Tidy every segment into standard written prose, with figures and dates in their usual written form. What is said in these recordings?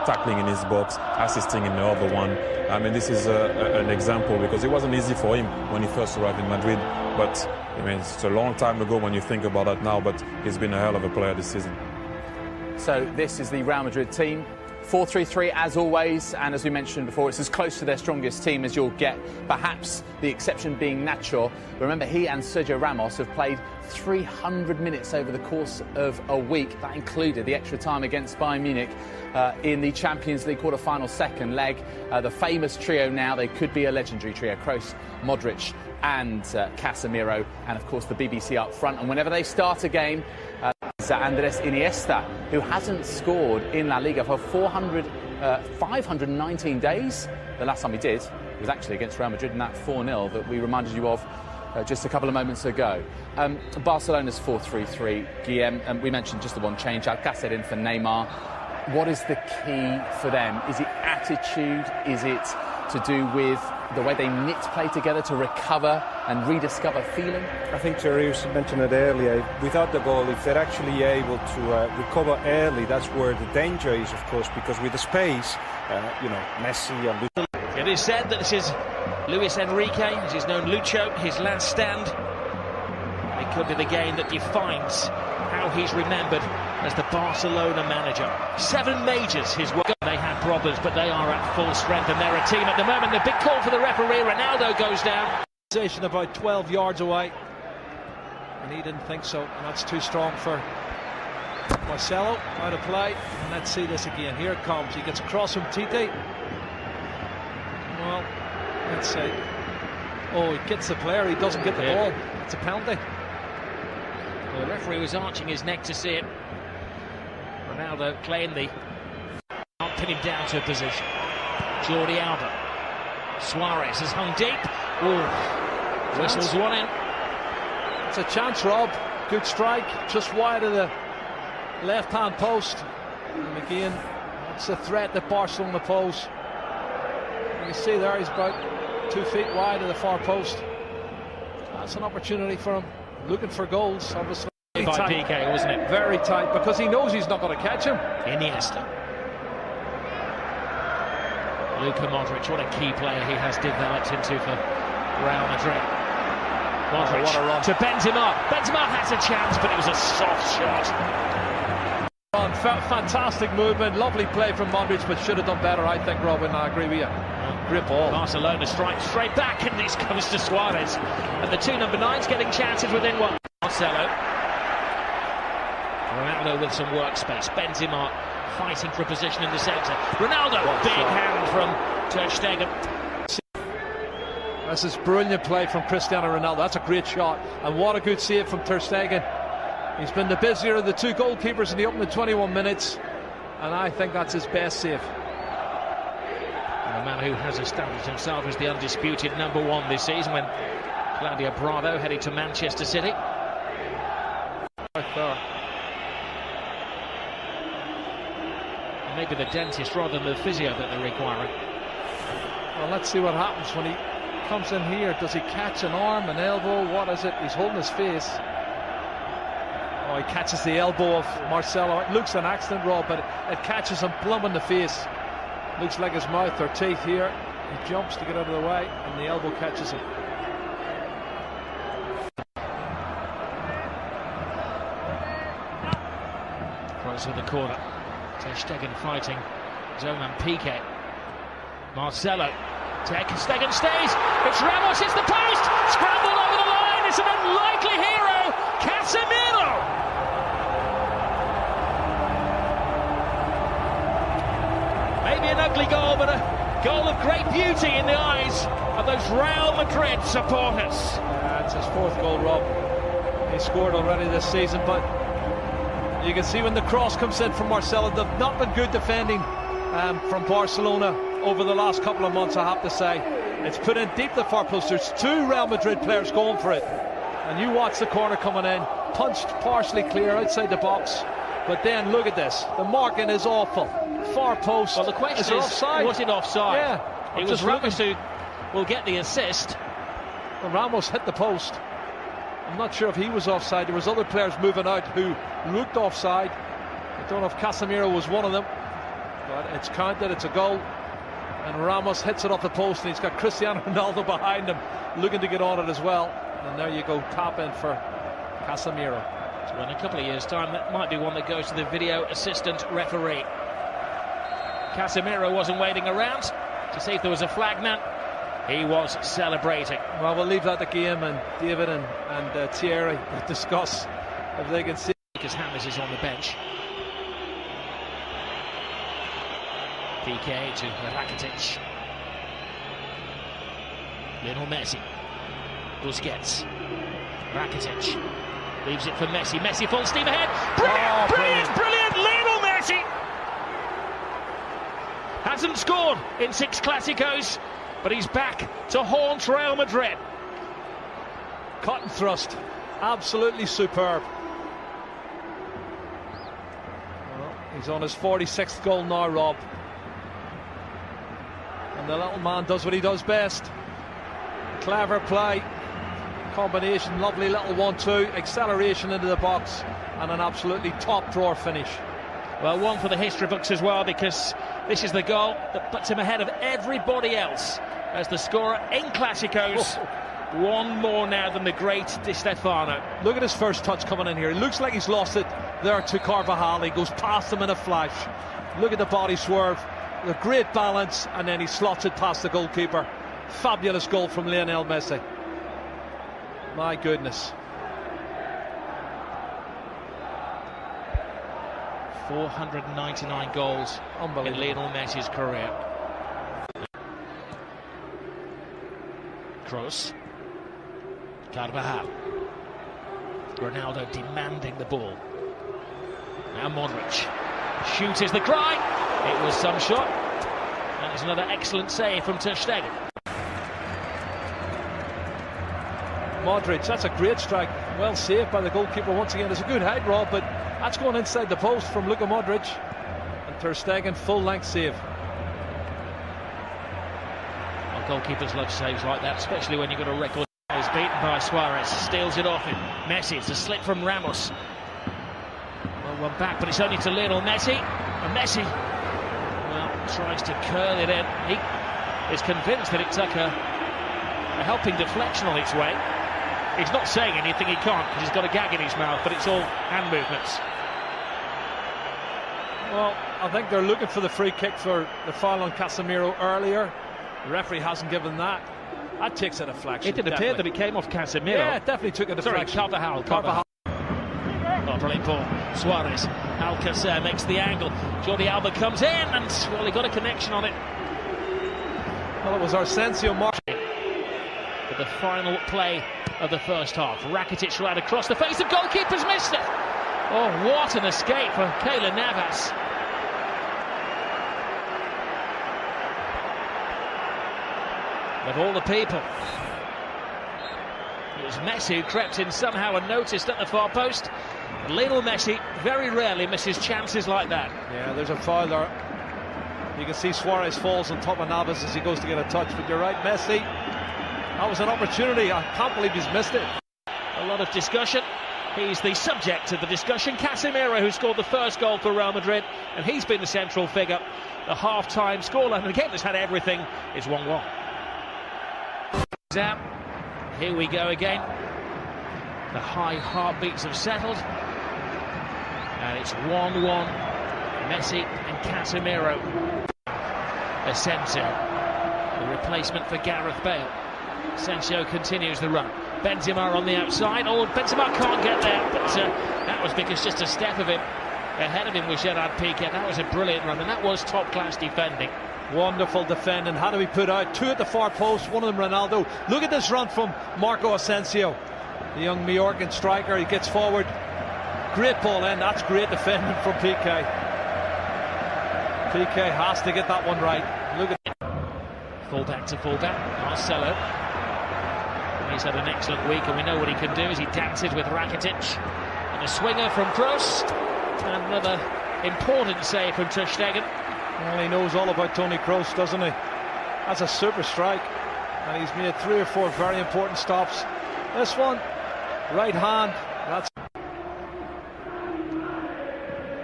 tackling in his box, assisting in the other one. I mean, this is an example because it wasn't easy for him when he first arrived in Madrid. But I mean, it's a long time ago when you think about that now, but he's been a hell of a player this season. So this is the Real Madrid team. 4-3-3 as always, and as we mentioned before, it's as close to their strongest team as you'll get, perhaps the exception being Nacho. Remember, he and Sergio Ramos have played 300 minutes over the course of a week. That included the extra time against Bayern Munich in the Champions League quarter-final second leg. The famous trio now, they could be a legendary trio, Kroos, Modric and Casemiro, and of course the BBC up front. And whenever they start a game, Andres Iniesta, who hasn't scored in La Liga for 519 days. The last time he did was actually against Real Madrid in that 4-0 that we reminded you of just a couple of moments ago. Barcelona's 4-3-3, Guillem, and we mentioned just the one change, Alcácer in for Neymar. What is the key for them? Is it attitude? Is it to do with the way they knit play together to recover and rediscover feeling? I think Thierry mentioned it earlier. Without the ball, if they're actually able to recover early, that's where the danger is, of course, because with the space, you know, Messi and... It is said that this is Luis Enrique, as he's known Lucho, his last stand. It could be the game that defines how he's remembered as the Barcelona manager. 7 majors his work. They had problems, but they are at full strength and they're a team at the moment. The big call for the referee, Ronaldo goes down. About 12 yards away, and he didn't think so, and that's too strong for Marcelo. Out of play, and let's see this again. Here it comes. He gets across from Tite. Well, let's see. Oh, he gets the player. He doesn't get the ball. It's a penalty. Well, the referee was arching his neck to see it. Ronaldo plainly can't pin him down to a position. Jordi Alba. Suarez has hung deep. Oh, whistles one in. It's a chance, Rob. Good strike, just wide of the left-hand post. And again, it's a threat that Barcelona pose. You see there, he's about 2 feet wide of the far post. That's an opportunity for him. Looking for goals, obviously. By PK, wasn't it? Very tight, because he knows he's not going to catch him. Iniesta. Luka Modric, what a key player he has developed into for Real Madrid. Modric what a run. To Benzema. Benzema has a chance, but it was a soft shot. Fantastic movement, lovely play from Modric, but should have done better, I think, Robin. I agree with you. Great ball. Barcelona strikes straight back, and this comes to Suarez. And the 2 number 9s getting chances within one. Marcelo. Ronaldo with some workspace. Benzema fighting for a position in the centre. Ronaldo, big hand from Ter Stegen. This is brilliant play from Cristiano Ronaldo. That's a great shot, and what a good save from Ter Stegen. He's been the busier of the 2 goalkeepers in the opening 21 minutes, and I think that's his best save. And the man who has established himself as the undisputed number 1 this season when Claudio Bravo heading to Manchester City. Maybe the dentist rather than the physio that they're requiring. Well, let's see what happens when he comes in here. Does he catch an arm, an elbow? What is it? He's holding his face. Oh, he catches the elbow of Marcelo. It looks an accident, Rob, but it catches him plumb in the face. Looks like his mouth or teeth here. He jumps to get out of the way, and the elbow catches him. Close to the corner. Ter Stegen fighting Zoman Piqué. Marcelo. Ter Stegen stays. It's Ramos, it's the post. Scrambled over the line. It's an unlikely hero. Casemiro. Maybe an ugly goal, but a goal of great beauty in the eyes of those Real Madrid supporters. It's his 4th goal, Rob. He scored already this season, but you can see when the cross comes in from Marcelo, they've not been good defending from Barcelona over the last couple of months, I have to say. It's put in deep the far post. There's 2 Real Madrid players going for it. And you watch the corner coming in, punched partially clear outside the box. But then look at this. The marking is awful. Far post. Well, the question is offside? Was it offside? Yeah. It was Ramos who will get the assist. Well, Ramos hit the post. I'm not sure if he was offside. There was other players moving out who looked offside. I don't know if Casemiro was one of them. But it's counted, it's a goal. And Ramos hits it off the post, and he's got Cristiano Ronaldo behind him, looking to get on it as well. And there you go, tap in for Casemiro. So in a couple of years' time, that might be one that goes to the video assistant referee. Casemiro wasn't waiting around to see if there was a flag now. He was celebrating. Well, we'll leave that to game, and David and Thierry will discuss if they can see. Because James is on the bench. PK to Rakitic. Lionel Messi. Busquets. Rakitic. Leaves it for Messi. Messi full steam ahead. Brilliant! Lionel Messi! Hasn't scored in 6 Clásicos, but he's back to haunt Real Madrid. Cut and thrust. Absolutely superb. Well, he's on his 46th goal now, Rob. And the little man does what he does best. Clever play, combination, lovely little 1-2, acceleration into the box, and an absolutely top drawer finish. Well, one for the history books as well, because this is the goal that puts him ahead of everybody else as the scorer in Clásicos. One more now than the great Di Stefano. Look at his first touch coming in here. It looks like he's lost it there to Carvajal. He goes past him in a flash. Look at the body swerve. The great balance, and then he slots it past the goalkeeper. Fabulous goal from Lionel Messi. My goodness. 499 goals in Lionel Messi's career. Kroos. Carvajal. Ronaldo demanding the ball. Now Modric. Shoot is the cry. It was some shot. And it's another excellent save from Ter Stegen. Modric, that's a great strike. Well saved by the goalkeeper once again. It's a good height, Rob, but that's going inside the post from Luka Modric. And Ter Stegen, full-length save. Well, goalkeepers love saves like that, especially when you've got a record. Is beaten by Suarez, steals it off him. Messi, it's a slip from Ramos. Well, one back, but it's only to Lionel Messi. And Messi, well, tries to curl it in. He is convinced that it took a helping deflection on its way. He's not saying anything, he can't, because he's got a gag in his mouth, but it's all hand movements. Well, I think they're looking for the free kick for the foul on Casemiro earlier. The referee hasn't given that. That takes a deflection. It did appear that it came off Casemiro. Yeah, it definitely took a deflection. Sorry, Carvajal. Oh, brilliant ball. Suarez. Alcacer makes the angle. Jordi Alba comes in, and, well, he got a connection on it. Well, it was Asensio But the final play of the first half. Rakitic right across the face of goalkeepers, missed it. Oh, what an escape for Keylor Navas. Of all the people, it was Messi who crept in somehow unnoticed at the far post. And Lionel Messi very rarely misses chances like that. Yeah, there's a foul there. You can see Suarez falls on top of Navas as he goes to get a touch, but you're right, Messi, that was an opportunity. I can't believe he's missed it. A lot of discussion. He's the subject of the discussion. Casemiro, who scored the first goal for Real Madrid, and he's been the central figure. The half-time scoreline, and a game that's had everything, is 1-1. Out. Here we go again. The high heartbeats have settled, and it's 1-1. Messi and Casemiro. Asensio, the replacement for Gareth Bale. Asensio continues the run. Benzema on the outside. Oh, Benzema can't get there, but that was because just a step of him ahead of him was Gerard Piqué. That was a brilliant run, and that was top-class defending. Wonderful defending. How do we put out? 2 at the far post, one of them Ronaldo. Look at this run from Marco Asensio, the young Majorcan striker. He gets forward. Great ball in. That's great defending from Piqué. Piqué has to get that one right. Look at fullback to fullback. Marcelo. He's had an excellent week, and we know what he can do as he dances with Rakitic. And a swinger from Kroos. And another important save from Ter Stegen. Well, he knows all about Toni Kroos, doesn't he? That's a super strike, and he's made 3 or 4 very important stops. This one, right hand, that's...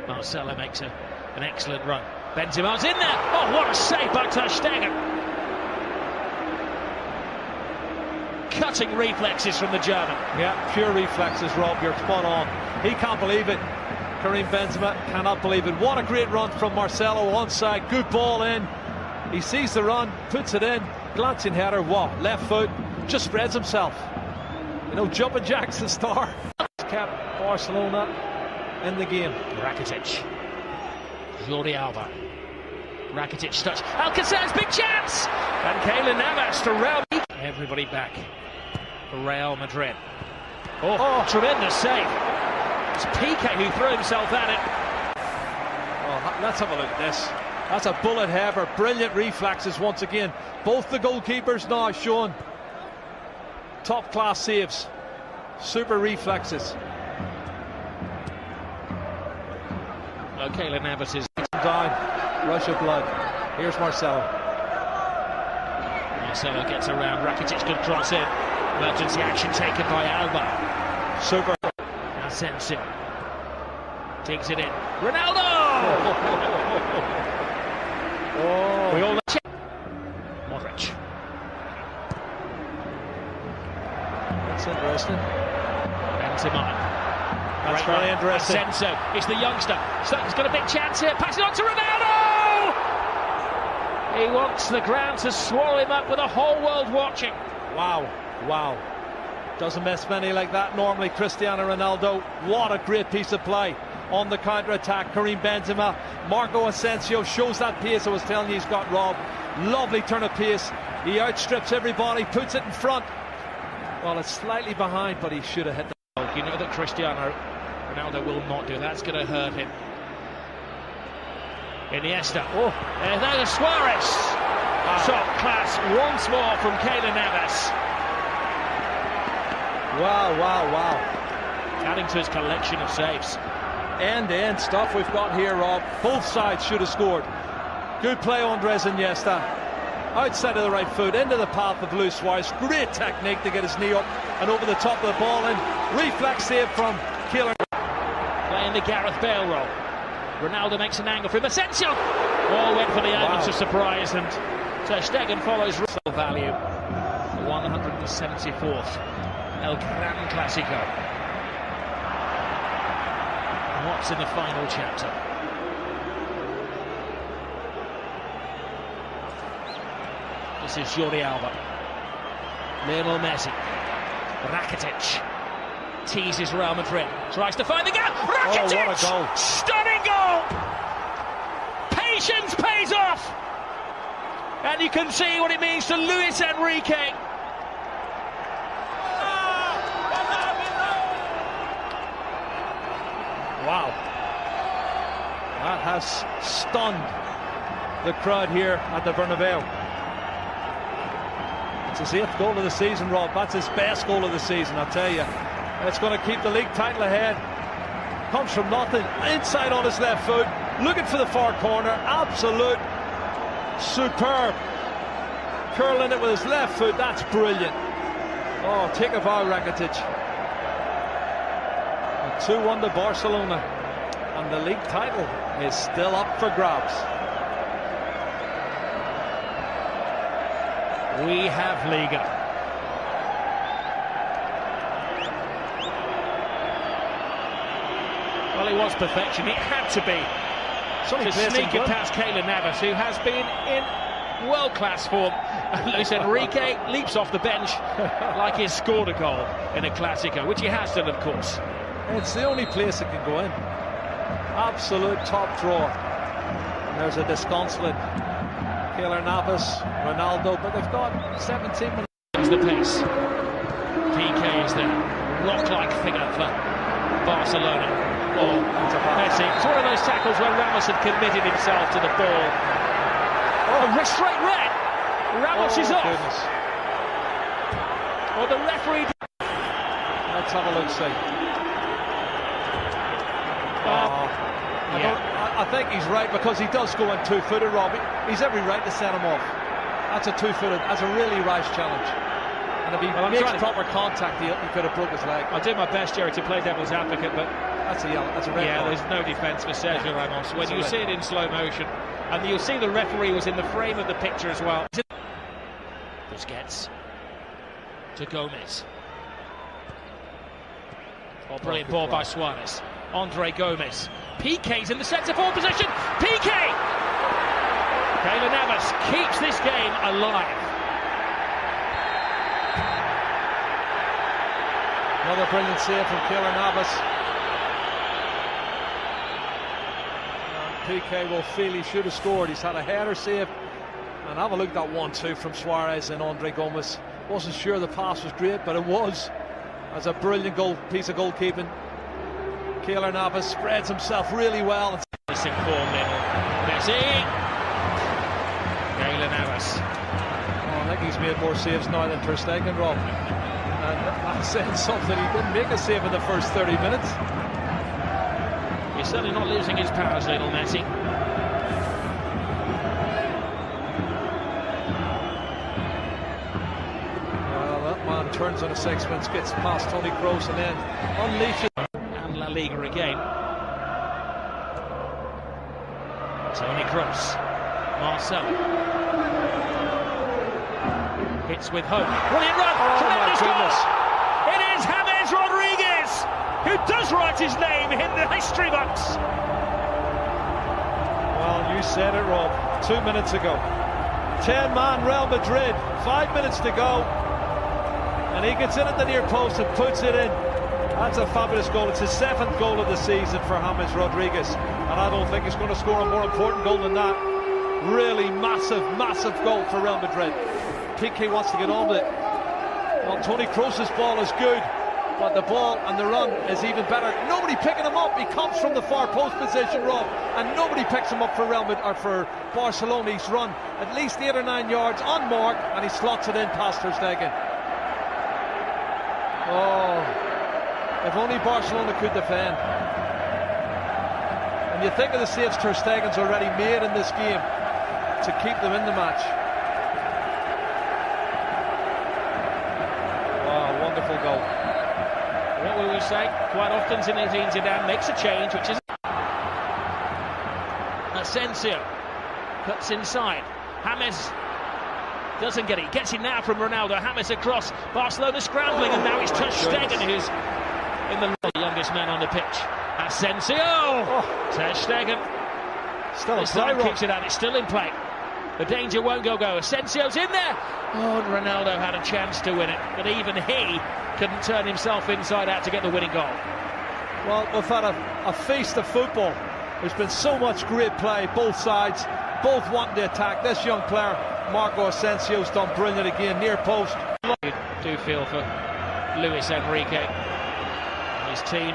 Marcelo makes an excellent run. Benzema's in there. Oh, what a save by Ter Stegen. Cutting reflexes from the German. Yeah, pure reflexes, Rob. You're spot on. He can't believe it. Karim Benzema cannot believe it. What a great run from Marcelo onside. Good ball in. He sees the run, puts it in. Glancing header. What? Left foot. Just spreads himself. You know, jumping jacks the star. Kept Barcelona in the game. Rakitic. Jordi Alba. Rakitic touch. Alcacer's big chance! And Keylor Navas to Real. Everybody back for Real Madrid. Oh, tremendous save. It's Piqué who threw himself at it. Oh, let's have a look at this. That's a bullet header. Brilliant reflexes once again. Both the goalkeepers now showing top class saves. Super reflexes. Keylor Navas is down. Rush of blood. Here's Marcelo. Marcelo gets around. Rakitic good cross in. Emergency action taken by Alba. Super. Asensio takes it in. Ronaldo! Oh. We all know. Modric. That's interesting. Benzema. That's very interesting. Asensio is the youngster. So he's got a big chance here. Passing on to Ronaldo! He wants the ground to swallow him up with the whole world watching. Wow, wow. Doesn't miss many like that normally. Cristiano Ronaldo. What a great piece of play on the counter-attack. Karim Benzema. Marco Asensio shows that pace I was telling you he's got, Rob. Lovely turn of pace. He outstrips everybody, puts it in front. Well, it's slightly behind, but he should have hit the... You know that Cristiano Ronaldo will not do that. That's going to hurt him. Iniesta. Oh, there's Suarez. Wow. Top class once more from Keylor Navas. Wow, wow, wow. Adding to his collection of saves. End-to-end stuff we've got here, Rob. Both sides should have scored. Good play, Andres Iniesta. Outside of the right foot, into the path of Luis Suarez. Great technique to get his knee up and over the top of the ball in. Reflex save from Keylor. Playing the Gareth Bale role. Ronaldo makes an angle for him. Asensio! All went for the elements of surprise, and Ter Stegen follows value. The 174th El Gran Clasico. What's in the final chapter? This is Jordi Alba. Lionel Messi. Rakitic. Teases Real Madrid. Tries to find the gap. Rakitic! Oh, what a goal. Stunning goal! Patience pays off! And you can see what it means to Luis Enrique. Wow. That has stunned the crowd here at the Bernabeu. It's his 8th goal of the season, Rob. That's his best goal of the season, I'll tell you. It's going to keep the league title ahead. Comes from nothing. Inside on his left foot. Looking for the far corner. Absolute. Superb. Curling it with his left foot. That's brilliant. Oh, take a bow, Rakitic. 2-1 to Barcelona. And the league title is still up for grabs. We have Liga. Well, it was perfection. It had to be. To sneak it past Keylor Navas, who has been in world-class form. Luis Enrique leaps off the bench like he's scored a goal in a Clasico, which he has done, of course. It's the only place it can go in. Absolute top drawer. And there's a disconsolate Keylor Navas, Ronaldo, but they've got 17 minutes. The pace. Piqué is there. Rock-like figure for Barcelona. Oh, Messi. It's one of those tackles where Ramos had committed himself to the ball. Oh, wrist straight red. Ramos is off. Goodness. Well, the referee. Let's have a look, see. I think he's right, because he does go in two-footed, Robbie. He's every right to set him off. That's a two-footed. That's a really rash challenge. And if he makes proper contact, he could have broke his leg. I'll do my best, Jerry, to play devil's advocate, but that's a yellow. That's a red card. There's no defence for Sergio Ramos. When you see it in slow motion, And you'll see the referee was in the frame of the picture as well. Busquets to Gomez. Oh, brilliant ball by Suarez. Andre Gomez. Piqué's in the centre-forward position. Piqué! Keylor Navas keeps this game alive. Another brilliant save from Keylor Navas. And Piqué will feel he should have scored. He's had a header save. And have a look at that 1-2 from Suarez and Andre Gomez. Wasn't sure the pass was great, but it was. As a brilliant piece of goalkeeping. Keylor Navas spreads himself really well. This in form, Messi. Keylor Navas. Oh, I think he's made more saves now than Ter Stegen, Rob. And I'm saying something, he didn't make a save in the first 30 minutes. He's certainly not losing his powers, little Messi. Well, that man turns on a sixpence, gets past Toni Kroos and then unleashes. And La Liga again. Toni Kroos. Marcelo. Hits with hope. Brilliant run! Tremendous goal! It is Ramos Rodriguez who does write his name in the history books. Well, you said it, Rob, 2 minutes ago. 10-man Real Madrid, 5 minutes to go. And he gets in at the near post and puts it in. That's a fabulous goal. It's his 7th goal of the season for Ramos Rodriguez. And I don't think he's going to score a more important goal than that. Really massive, massive goal for Real Madrid. Piqué wants to get on with it. Well, Toni Kroos' ball is good, but the ball and the run is even better. Nobody picking him up. He comes from the far post position, Rob, and nobody picks him up for for Barcelona. He's run at least 8 or 9 yards on mark, and he slots it in past Ter Stegen. Oh, if only Barcelona could defend. And you think of the saves Ter Stegen's already made in this game to keep them in the match. Wow, wonderful goal. What will we say? Quite often Zinedine Zidane makes a change, which is Asensio cuts inside. James doesn't get it. Gets it now from Ronaldo. James across. Barcelona scrambling, and now it's Ter Stegen who's in the youngest man on the pitch. Asensio! Ter Stegen. Still this time kicks it out. It's still in play. The danger won't go. Asensio's in there. Oh, and Ronaldo had a chance to win it, but even he couldn't turn himself inside out to get the winning goal. Well, we've had a feast of football. There's been so much great play, both sides, both wanting to attack. This young player, Marco Asensio's done brilliant again, near post. You do feel for Luis Enrique and his team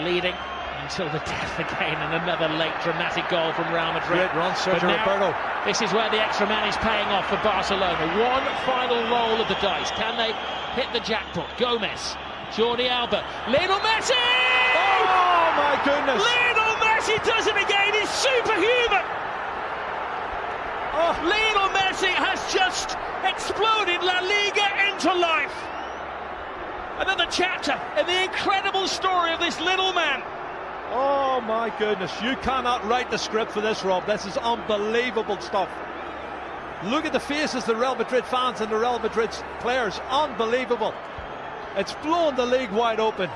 leading until the death again, and another late dramatic goal from Real Madrid. Great run, Sergio Roberto. This is where the extra man is paying off for Barcelona. One final roll of the dice. Can they hit the jackpot? Gomez, Jordi Alba, Lionel Messi! Oh my goodness! Lionel Messi does it again. He's superhuman. Lionel Messi has just exploded La Liga into life. Another chapter in the incredible story of this little man. Oh my goodness, you cannot write the script for this, Rob. This is unbelievable stuff. Look at the faces of the Real Madrid fans and the Real Madrid players. Unbelievable. It's blown the league wide open.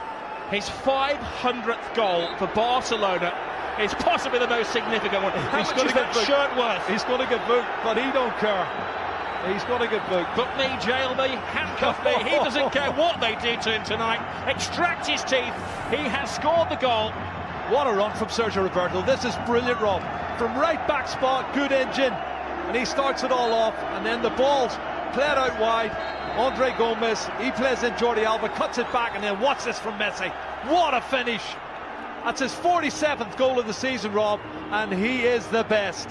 His 500th goal for Barcelona is possibly the most significant one. How much is that shirt worth? He's going to get booked, but he don't care. He's going to get booked. Book me, jail me, handcuff me. He doesn't care what they do to him tonight. Extract his teeth. He has scored the goal. What a run from Sergio Roberto. This is brilliant, Rob. From right back spot, good engine. And he starts it all off. And then the ball's played out wide. Andre Gomez, he plays in Jordi Alba, cuts it back, and then watch this from Messi. What a finish. That's his 47th goal of the season, Rob. And he is the best.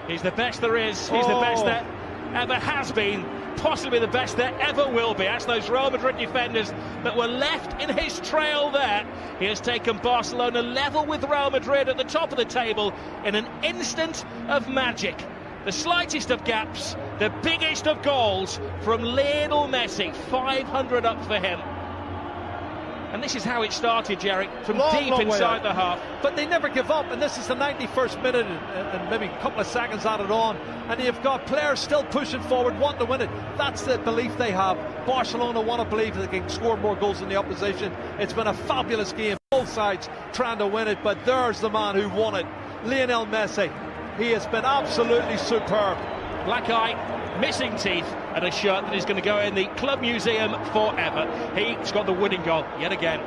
He's the best there is. He's the best there ever has been. Possibly the best there ever will be. That's those Real Madrid defenders that were left in his trail there. He has taken Barcelona level with Real Madrid at the top of the table in an instant of magic. The slightest of gaps, the biggest of goals from Lionel Messi. 500 up for him. And this is how it started, Jerry, from Long deep way inside out. the half. But they never give up, and this is the 91st minute and maybe a couple of seconds added on, and you've got players still pushing forward, wanting to win it. That's the belief they have. Barcelona want to believe that they can score more goals than the opposition. It's been a fabulous game, both sides trying to win it, but there's the man who won it, Lionel Messi. He has been absolutely superb. Black eye, missing teeth, and a shirt that is going to go in the club museum forever. He's got the winning goal yet again.